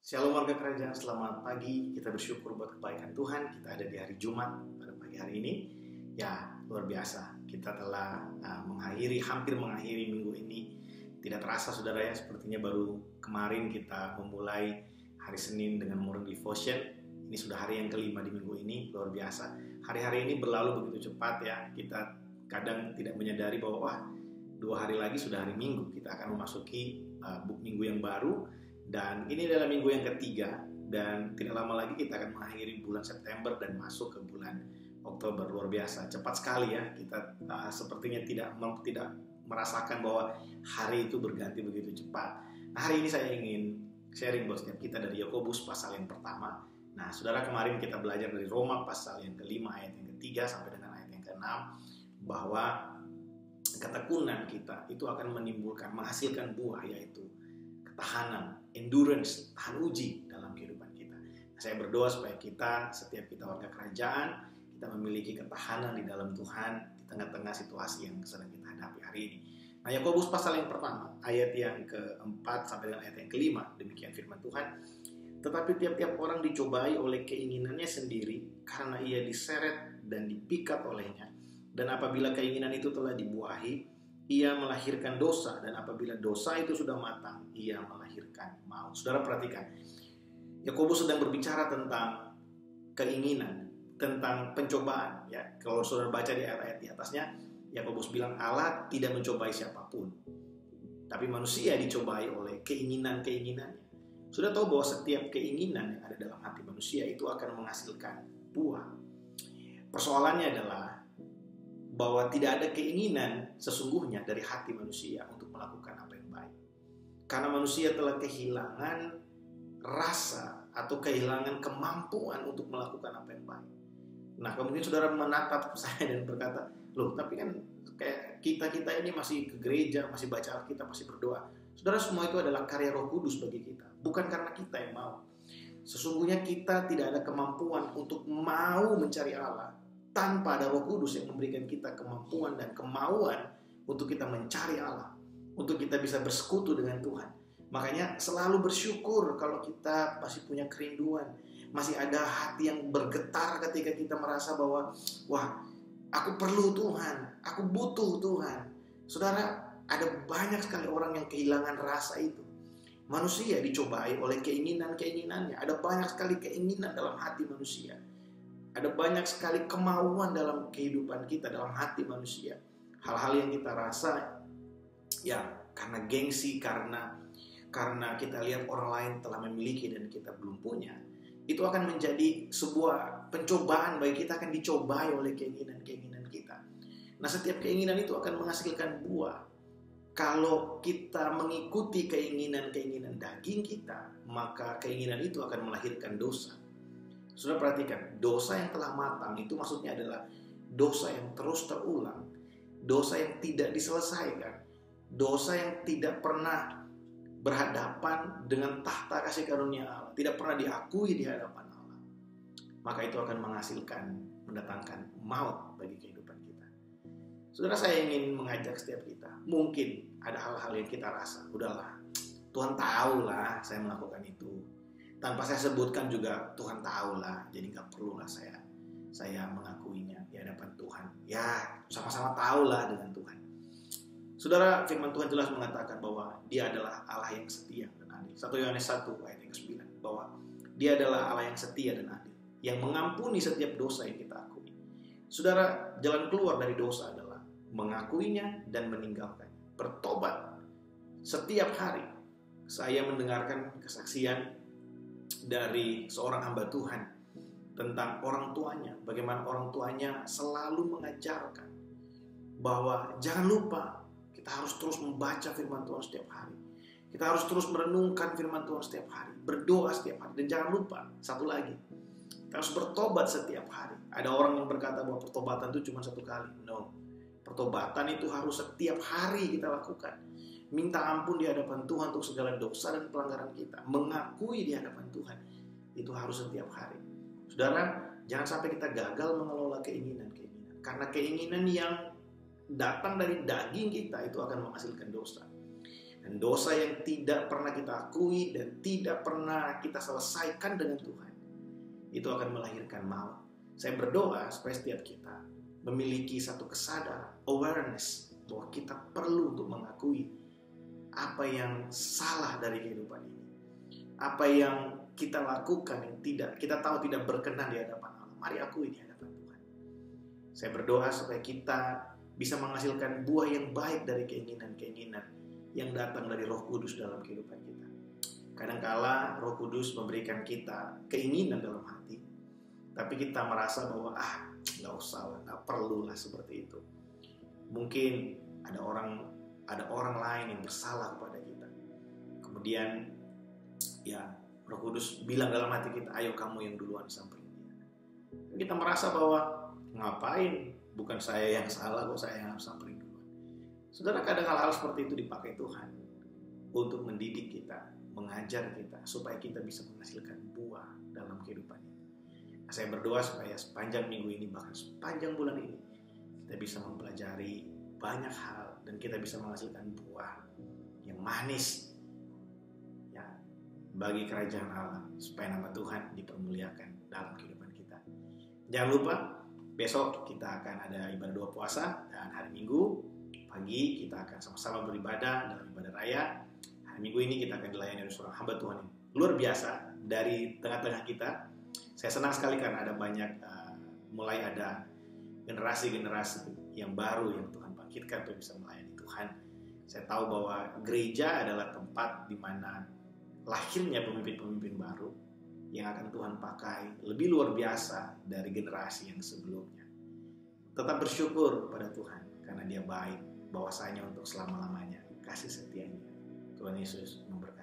Shalom warga kerajaan, selamat pagi. Kita bersyukur buat kebaikan Tuhan. Kita ada di hari Jumat pada pagi hari ini. Ya, luar biasa. Kita telah hampir mengakhiri minggu ini. Tidak terasa saudara ya, sepertinya baru kemarin kita memulai hari Senin dengan morning devotion. Ini sudah hari yang kelima di minggu ini, luar biasa. Hari-hari ini berlalu begitu cepat ya. Kita kadang tidak menyadari bahwa 2 hari lagi sudah hari Minggu. Kita akan memasuki minggu yang baru. Dan ini adalah minggu yang ketiga, dan tidak lama lagi kita akan mengakhiri bulan September dan masuk ke bulan Oktober. Luar biasa, cepat sekali ya. Kita sepertinya tidak merasakan bahwa hari itu berganti begitu cepat. Nah, hari ini saya ingin sharing buat setiap kita dari Yakobus pasal yang pertama. Nah, saudara, kemarin kita belajar dari Roma pasal yang kelima ayat yang ketiga sampai dengan ayat yang keenam, bahwa ketekunan kita itu akan menghasilkan buah, yaitu ketahanan, endurance, tahan uji dalam kehidupan kita. Saya berdoa supaya setiap kita warga kerajaan, kita memiliki ketahanan di dalam Tuhan di tengah-tengah situasi yang sedang kita hadapi hari ini. Nah, Yakobus pasal yang pertama, ayat yang keempat sampai dengan ayat yang kelima, demikian firman Tuhan. Tetapi tiap-tiap orang dicobai oleh keinginannya sendiri, karena ia diseret dan dipikat olehnya. Dan apabila keinginan itu telah dibuahi, ia melahirkan dosa, dan apabila dosa itu sudah matang, ia melahirkan maut. Saudara perhatikan, Yakobus sedang berbicara tentang keinginan, tentang pencobaan. Ya, kalau saudara baca di ayat-ayat di atasnya, Yakobus bilang Allah tidak mencobai siapapun, tapi manusia dicobai oleh keinginan-keinginannya. Sudah tahu bahwa setiap keinginan yang ada dalam hati manusia itu akan menghasilkan buah. Persoalannya adalah bahwa tidak ada keinginan sesungguhnya dari hati manusia untuk melakukan apa yang baik. Karena manusia telah kehilangan rasa atau kehilangan kemampuan untuk melakukan apa yang baik. Nah, mungkin saudara menatap saya dan berkata, loh, tapi kan kayak kita ini masih ke gereja, masih baca Alkitab, masih berdoa. Saudara, semua itu adalah karya Roh Kudus bagi kita, bukan karena kita yang mau. Sesungguhnya kita tidak ada kemampuan untuk mau mencari Allah tanpa ada Roh Kudus yang memberikan kita kemampuan dan kemauan untuk kita mencari Allah, untuk kita bisa bersekutu dengan Tuhan. Makanya selalu bersyukur kalau kita masih punya kerinduan, masih ada hati yang bergetar ketika kita merasa bahwa, wah, aku perlu Tuhan, aku butuh Tuhan. Saudara, ada banyak sekali orang yang kehilangan rasa itu. Manusia dicobai oleh keinginan-keinginannya. Ada banyak sekali keinginan dalam hati manusia. Ada banyak sekali kemauan dalam kehidupan kita, dalam hati manusia. Hal-hal yang kita rasa ya karena gengsi, karena kita lihat orang lain telah memiliki dan kita belum punya. Itu akan menjadi sebuah pencobaan bagi kita, akan dicobai oleh keinginan-keinginan kita. Nah, setiap keinginan itu akan menghasilkan buah. Kalau kita mengikuti keinginan-keinginan daging kita, maka keinginan itu akan melahirkan dosa. Sudah perhatikan, dosa yang telah matang itu maksudnya adalah dosa yang terus terulang, dosa yang tidak diselesaikan, dosa yang tidak pernah berhadapan dengan tahta kasih karunia Allah, tidak pernah diakui di hadapan Allah. Maka itu akan mendatangkan maut bagi kehidupan kita. Saudara, saya ingin mengajak setiap kita, mungkin ada hal-hal yang kita rasa, udahlah, Tuhan tahu lah saya melakukan itu. Tanpa saya sebutkan juga Tuhan tahu lah, jadi gak perlulah saya mengakuinya di hadapan Tuhan. Ya, sama-sama tahu lah dengan Tuhan. Saudara, firman Tuhan jelas mengatakan bahwa Dia adalah Allah yang setia dan adil. 1 Yohanes 1 ayat yang ke-9, bahwa Dia adalah Allah yang setia dan adil, yang mengampuni setiap dosa yang kita akui. Saudara, jalan keluar dari dosa adalah mengakuinya dan meninggalkannya, bertobat. Setiap hari saya mendengarkan kesaksian dari seorang hamba Tuhan tentang orang tuanya, bagaimana orang tuanya selalu mengajarkan bahwa jangan lupa kita harus terus membaca firman Tuhan setiap hari, kita harus terus merenungkan firman Tuhan setiap hari, berdoa setiap hari, dan jangan lupa satu lagi, kita harus bertobat setiap hari. Ada orang yang berkata bahwa pertobatan itu cuma 1 kali. No, pertobatan itu harus setiap hari kita lakukan. Minta ampun di hadapan Tuhan untuk segala dosa dan pelanggaran kita. Mengakui di hadapan Tuhan. Itu harus setiap hari. Saudara, jangan sampai kita gagal mengelola keinginan-keinginan. Karena keinginan yang datang dari daging kita itu akan menghasilkan dosa. Dan dosa yang tidak pernah kita akui dan tidak pernah kita selesaikan dengan Tuhan, itu akan melahirkan maut. Saya berdoa supaya setiap kita memiliki satu kesadaran, awareness, bahwa kita perlu untuk mengakui apa yang salah dari kehidupan ini. Apa yang kita lakukan yang kita tahu tidak berkenan di hadapan Allah. Mari akui di hadapan Tuhan. Saya berdoa supaya kita bisa menghasilkan buah yang baik dari keinginan-keinginan yang datang dari Roh Kudus dalam kehidupan kita. Kadangkala Roh Kudus memberikan kita keinginan dalam hati, tapi kita merasa bahwa nggak usah lah, nggak perlu lah seperti itu. Mungkin ada orang lain yang bersalah kepada kita. Kemudian Roh Kudus bilang dalam hati kita, ayo kamu yang duluan samperin dia. Kita merasa bahwa ngapain? Bukan saya yang salah, kok saya yang harus samperin duluan. Saudara, kadang hal-hal seperti itu dipakai Tuhan untuk mendidik kita, mengajar kita, supaya kita bisa menghasilkan buah dalam kehidupan ini. Saya berdoa supaya sepanjang minggu ini, bahkan sepanjang bulan ini, kita bisa mempelajari banyak hal dan kita bisa menghasilkan buah yang manis ya bagi kerajaan Allah, supaya nama Tuhan dipermuliakan dalam kehidupan kita. Jangan lupa besok kita akan ada ibadah doa puasa, dan hari Minggu pagi kita akan sama-sama beribadah dalam ibadah raya. Hari Minggu ini kita akan dilayani oleh seorang hamba Tuhan yang luar biasa dari tengah-tengah kita. Saya senang sekali karena ada banyak, mulai ada generasi-generasi yang baru yang Tuhan bangkitkan untuk bisa melayani Tuhan. Saya tahu bahwa gereja adalah tempat di mana lahirnya pemimpin-pemimpin baru yang akan Tuhan pakai lebih luar biasa dari generasi yang sebelumnya. Tetap bersyukur pada Tuhan karena Dia baik, bahwasanya untuk selama-lamanya kasih setianya. Tuhan Yesus memberkati.